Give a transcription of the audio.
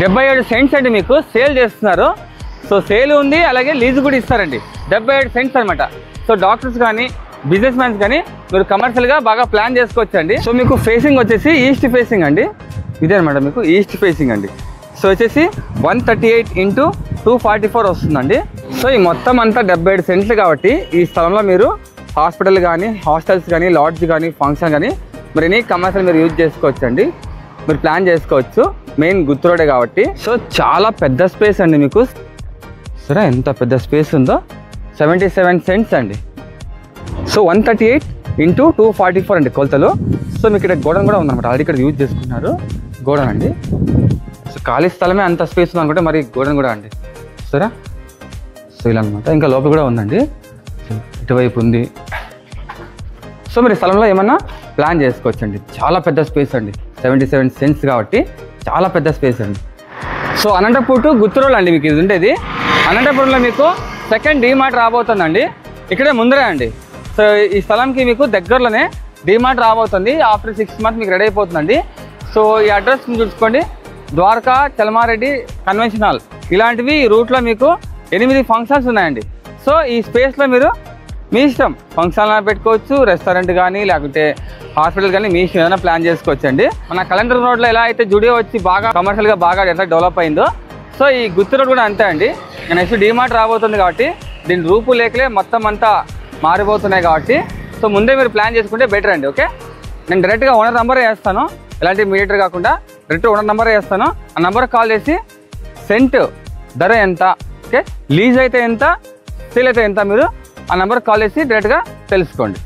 77 cents అండి మీకు sale చేస్తున్నారు. సో సేల్ ఉంది, అలాగే లీజ్ కూడా ఇస్తారండి. 77 సెంట్స్ అనమాట. సో డాక్టర్స్ కానీ బిజినెస్ మ్యాన్స్ కానీ మీరు కమర్షియల్గా బాగా ప్లాన్ చేసుకోవచ్చు అండి. సో మీకు ఫేసింగ్ వచ్చేసి ఈస్ట్ ఫేసింగ్ అండి. ఇదే అనమాట మీకు ఈస్ట్ ఫేసింగ్ అండి. సో వచ్చేసి 138x244 వస్తుందండి. సో ఈ మొత్తం అంతా 77 సెంట్లు కాబట్టి ఈ స్థలంలో మీరు హాస్పిటల్ కానీ, హాస్టల్స్ కానీ, లాడ్జ్ కానీ, ఫంక్షన్ కానీ మరి ఎనీ కమర్షియల్ మీరు యూజ్ చేసుకోవచ్చు అండి. మీరు ప్లాన్ చేసుకోవచ్చు. మెయిన్ గుత్తు రోడే కాబట్టి. సో చాలా పెద్ద స్పేస్ అండి మీకు. సరే ఎంత పెద్ద స్పేస్ ఉందో. 77 సెంట్స్ అండి. సో 138x244 అండి కొలతలు. సో మీకు ఇక్కడ గోడౌన్ కూడా ఉందన్నమాట. ఆల్రెడీ ఇక్కడ యూజ్ చేసుకున్నారు గోడౌన్ అండి. సో ఖాళీ స్థలమే అంత స్పేస్ ఉంది అనుకుంటే మరి గోడౌన్ కూడా అండి. సరే సో ఇలా అనమాట. ఇంకా లోపల కూడా ఉందండి. ఇటువైపు ఉంది. సో మీరు స్థలంలో ఏమన్నా ప్లాన్ చేసుకోవచ్చండి. చాలా పెద్ద స్పేస్ అండి. 77 సెంట్స్ కాబట్టి చాలా పెద్ద స్పేస్ అండి. సో అనంతపూర్ టు గుత్తూరు అండి మీకు ఇది ఉండేది. అనంతపురంలో మీకు సెకండ్ డీమార్ట్ రాబోతుందండి. ఇక్కడే ముందరే అండి. సో ఈ స్థలంకి మీకు దగ్గరలోనే డీమార్ట్ రాబోతుంది. ఆఫ్టర్ 6 months మీకు రెడీ అయిపోతుందండి. సో ఈ అడ్రస్ చూసుకోండి. ద్వారకా, చలమారెడ్డి కన్వెన్షన్ హాల్ ఇలాంటివి ఈ రూట్లో మీకు 8 ఫంక్షన్స్ ఉన్నాయండి. సో ఈ స్పేస్లో మీరు మీ ఇష్టం ఫంక్షన్లో పెట్టుకోవచ్చు, రెస్టారెంట్ కానీ లేకుంటే హాస్పిటల్ కానీ మీ ఇష్టం ఏదైనా ప్లాన్ చేసుకోవచ్చు అండి. మన కలెండర్ రోడ్లో ఎలా అయితే జుడియో వచ్చి బాగా కమర్షియల్గా బాగా ఎంత డెవలప్ అయిందో సో ఈ గుత్తు రోడ్ కూడా అంతే అండి. నెక్స్ట్ డీమార్ట్ రాబోతుంది కాబట్టి దీని రూపులేఖలే మొత్తం అంతా మారిపోతున్నాయి కాబట్టి సో ముందే మీరు ప్లాన్ చేసుకుంటే బెటర్ అండి. ఓకే, నేను డైరెక్ట్గా ఓనర్ నెంబర్ వేస్తాను. ఎలాంటి మీడియేటర్ కాకుండా డైరెక్ట్ ఓనర్ నెంబర్ వేస్తాను. ఆ నెంబర్ కాల్ చేసి సెంట్ ధర ఎంత, ఓకే లీజ్ అయితే ఎంత, సేల్ అయితే ఎంత మీరు ఆ నెంబర్ కాల్ చేసి డైరెక్ట్గా తెలుసుకోండి.